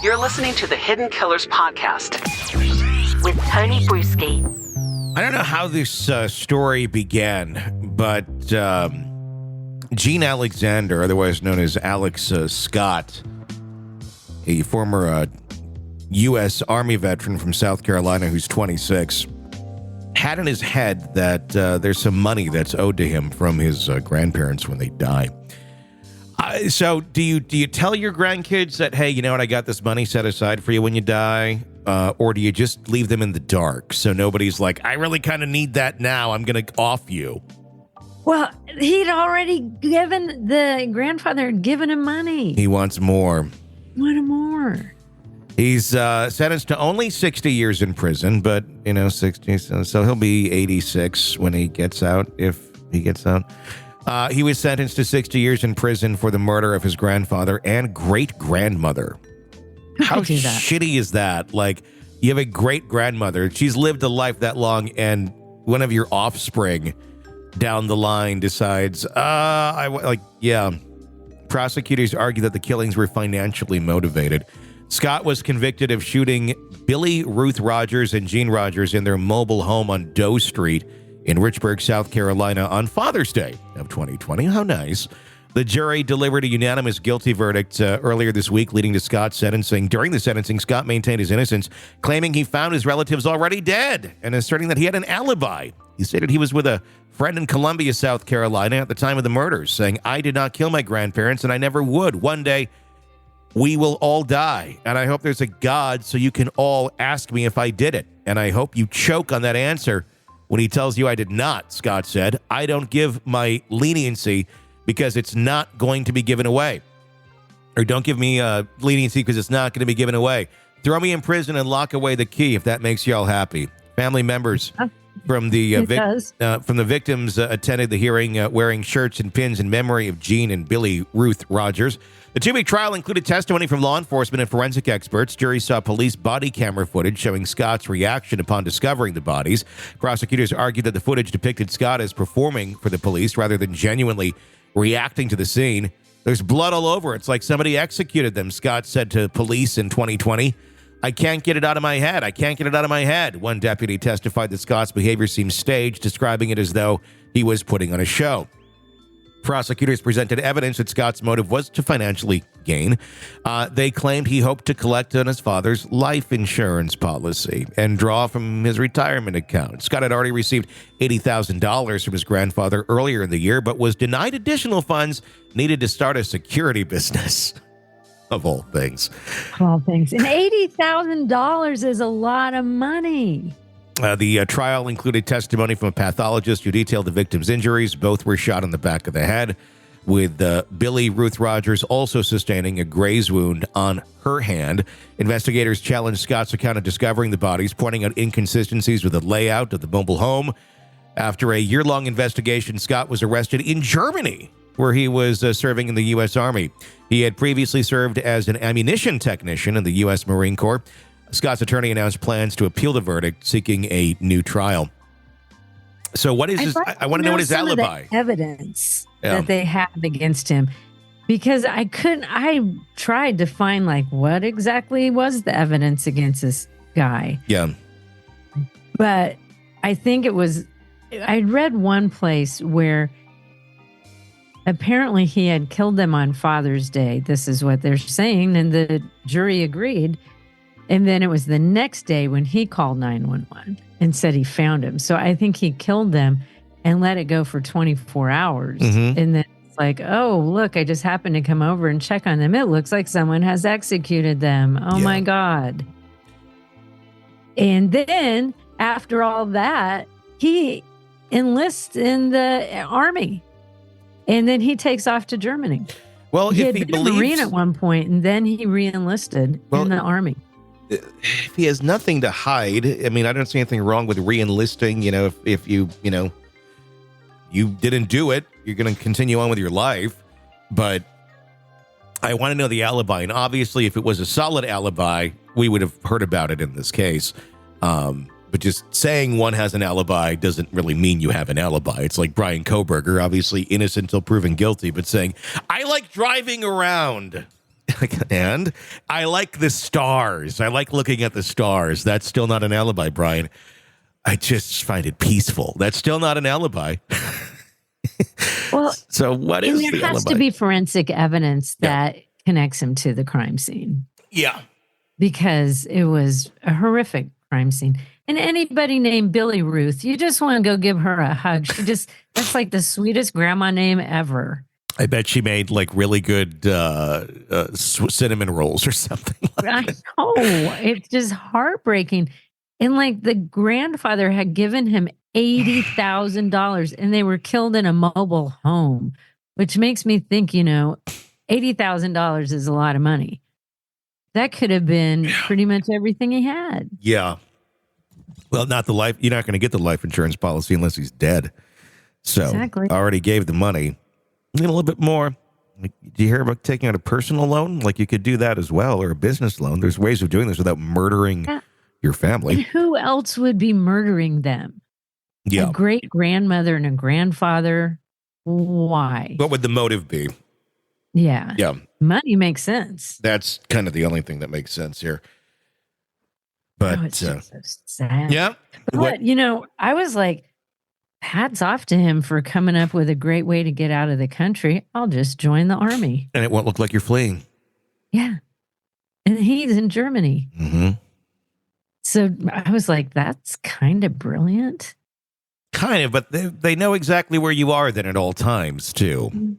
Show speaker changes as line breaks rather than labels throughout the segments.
You're listening to the Hidden Killers podcast
with Tony Bruschi.
I don't know how this story began, but Gene Alexzander, otherwise known as Alex Scott, a former U.S. Army veteran from South Carolina who's 26, had in his head that there's some money that's owed to him from his grandparents when they die. So do you tell your grandkids that, hey, you know what, I got this money set aside for you when you die? Or do you just leave them in the dark so nobody's like, I really kind of need that now, I'm going to off you?
Well, he'd already the grandfather had given him money.
He wants more.
What more?
He's sentenced to only 60 years in prison, but, 60, so he'll be 86 when he gets out, if he gets out. He was sentenced to 60 years in prison for the murder of his grandfather and great-grandmother. How shitty is that? Like, you have a great-grandmother. She's lived a life that long, and one of your offspring down the line decides, Prosecutors argue that the killings were financially motivated. Scott was convicted of shooting Billy, Ruth Rogers, and Gene Rogers in their mobile home on Doe Street in Richburg, South Carolina on Father's Day of 2020. How nice. The jury delivered a unanimous guilty verdict earlier this week, leading to Scott's sentencing. During the sentencing, Scott maintained his innocence, claiming he found his relatives already dead and asserting that he had an alibi. He stated he was with a friend in Columbia, South Carolina at the time of the murders, saying, I did not kill my grandparents and I never would. One day, we will all die, and I hope there's a God so you can all ask me if I did it. And I hope you choke on that answer when he tells you I did not, Scott said. I don't give my leniency because it's not going to be given away. Or don't give me leniency because it's not going to be given away. Throw me in prison and lock away the key if that makes you all happy. Family members from the victims attended the hearing wearing shirts and pins in memory of Gene and Billy Ruth Rogers. The two-week trial included testimony from law enforcement and forensic experts. Jury saw police body camera footage showing Scott's reaction upon discovering the bodies. Prosecutors argued that the footage depicted Scott as performing for the police rather than genuinely reacting to the scene. There's blood all over. It's like somebody executed them, Scott said to police in 2020. I can't get it out of my head. I can't get it out of my head. One deputy testified that Scott's behavior seemed staged, describing it as though he was putting on a show. Prosecutors presented evidence that Scott's motive was to financially gain. They claimed he hoped to collect on his father's life insurance policy and draw from his retirement account. Scott had already received $80,000 from his grandfather earlier in the year, but was denied additional funds needed to start a security business. Of all things.
Of all things. And $80,000 is a lot of money.
The trial included testimony from a pathologist who detailed the victim's injuries. Both were shot in the back of the head, with Billy Ruth Rogers also sustaining a graze wound on her hand. Investigators challenged Scott's account of discovering the bodies, pointing out inconsistencies with the layout of the mobile home. After a year-long investigation, Scott was arrested in Germany, where he was serving in the U.S. Army. He had previously served as an ammunition technician in the U.S. Marine Corps. Scott's attorney announced plans to appeal the verdict, seeking a new trial. So what is his, I want to know what his alibi.
Of the evidence that they have against him, because I tried to find what exactly was the evidence against this guy.
Yeah.
But I think I read one place where apparently he had killed them on Father's Day. This is what they're saying. And the jury agreed. And then it was the next day when he called 911 and said he found him. So I think he killed them and let it go for 24 hours. Mm-hmm. And then it's like, oh, look, I just happened to come over and check on them. It looks like someone has executed them. Oh, my God. And then after all that, he enlists in the army. And then he takes off to Germany.
Well,
he had been a Marine at one point, and then he re-enlisted in the army.
If he has nothing to hide, I mean, I don't see anything wrong with re-enlisting. If you didn't do it, you're going to continue on with your life. But I want to know the alibi. And obviously, if it was a solid alibi, we would have heard about it in this case. But just saying one has an alibi doesn't really mean you have an alibi. It's like Brian Kohberger, obviously innocent until proven guilty, but saying, I like driving around. And I like the stars. I like looking at the stars. That's still not an alibi, Brian. I just find it peaceful. That's still not an alibi.
Well,
so what is the alibi?
There has to be forensic evidence that connects him to the crime scene.
Yeah.
Because it was a horrific crime scene. And anybody named Billy Ruth, you just want to go give her a hug. That's like the sweetest grandma name ever.
I bet she made like really good cinnamon rolls or something.
I know. It's just heartbreaking. And like the grandfather had given him $80,000 and they were killed in a mobile home, which makes me think, $80,000 is a lot of money. That could have been pretty much everything he had. Yeah.
Well, not the life. You're not going to get the life insurance policy unless he's dead. So
exactly.
Already gave the money. A little bit more. Do you hear about taking out a personal loan? Like you could do that as well, or a business loan. There's ways of doing this without murdering your family.
And who else would be murdering them?
Yeah.
A great grandmother and a grandfather. Why?
What would the motive be?
Yeah.
Yeah.
Money makes sense.
That's kind of the only thing that makes sense here. But
it's just so sad.
Yeah.
But, I was like, hats off to him for coming up with a great way to get out of the country. I'll just join the army.
And it won't look like you're fleeing.
Yeah. And he's in Germany.
Mm-hmm.
So I was like, that's kind of brilliant.
Kind of, but they know exactly where you are then at all times, too.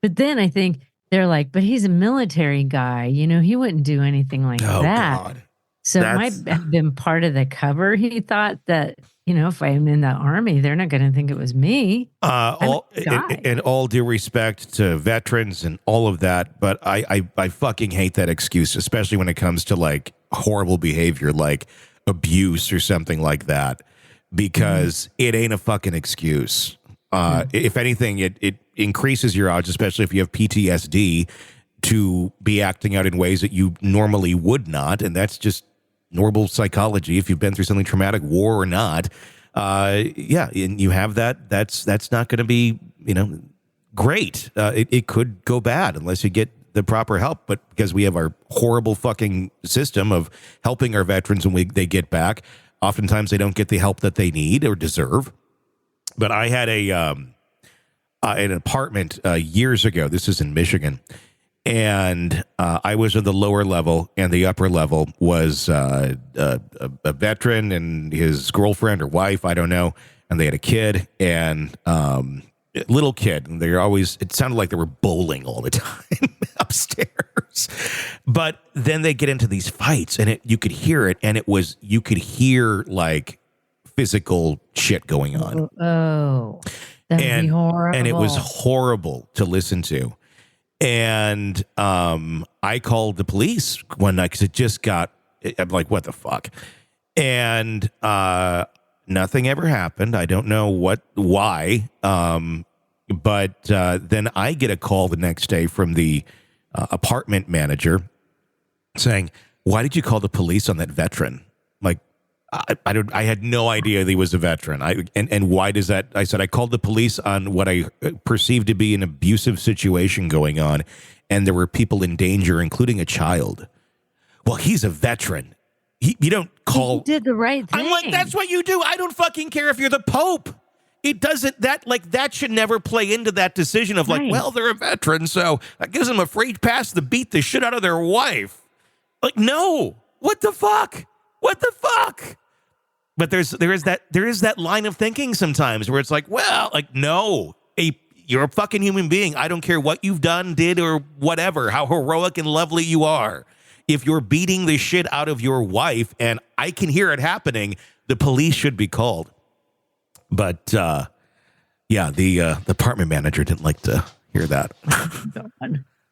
But then I think they're like, but he's a military guy. He wouldn't do anything like that. God. So it might have been part of the cover. He thought that, if I'm in the army, they're not going to think it was me.
In all due respect to veterans and all of that, but I fucking hate that excuse, especially when it comes to like horrible behavior, like abuse or something like that, because it ain't a fucking excuse. If anything, it increases your odds, especially if you have PTSD, to be acting out in ways that you normally would not. And that's just normal psychology. If you've been through something traumatic, war or not, and you have that, that's not going to be, great. It could go bad unless you get the proper help. But because we have our horrible fucking system of helping our veterans when they get back, oftentimes they don't get the help that they need or deserve. But I had an apartment years ago. This is in Michigan. And I was in the lower level, and the upper level was a veteran and his girlfriend or wife, I don't know. And they had a kid and little kid. And it sounded like they were bowling all the time upstairs. But then they get into these fights, and you could hear it. And you could hear like physical shit going on.
Oh, that'd be horrible.
And it was horrible to listen to. And I called the police one night because it just I'm like, what the fuck? And nothing ever happened. I don't know why. But then I get a call the next day from the apartment manager saying, why did you call the police on that veteran? Like, I had no idea he was a veteran. And why does that? I said, I called the police on what I perceived to be an abusive situation going on. And there were people in danger, including a child. Well, he's a veteran. You don't call.
He did the right thing.
I'm like, that's what you do. I don't fucking care if you're the Pope. It doesn't, that should never play into that decision of like,
right.
Well, they're a veteran, so that gives them a free pass to beat the shit out of their wife. Like, no. What the fuck? What the fuck? But there is that line of thinking sometimes where it's like, well, like, no, you're a fucking human being. I don't care what you've done, did, or whatever, how heroic and lovely you are. If you're beating the shit out of your wife and I can hear it happening, the police should be called. But the apartment manager didn't like to hear that.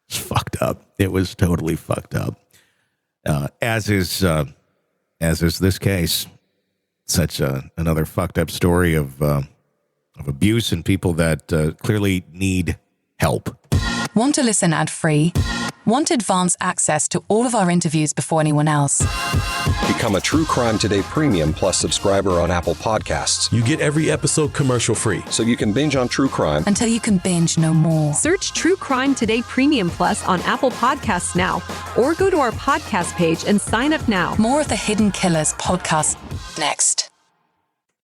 It's fucked up. It was totally fucked up. As is this case. Such another fucked up story of abuse and people that clearly need help.
Want to listen ad-free? Want advance access to all of our interviews before anyone else?
Become a True Crime Today Premium Plus subscriber on Apple Podcasts.
You get every episode commercial-free.
So you can binge on true crime
Until you can binge no more.
Search True Crime Today Premium Plus on Apple Podcasts now, or go to our podcast page and sign up now.
More of the Hidden Killers podcast next.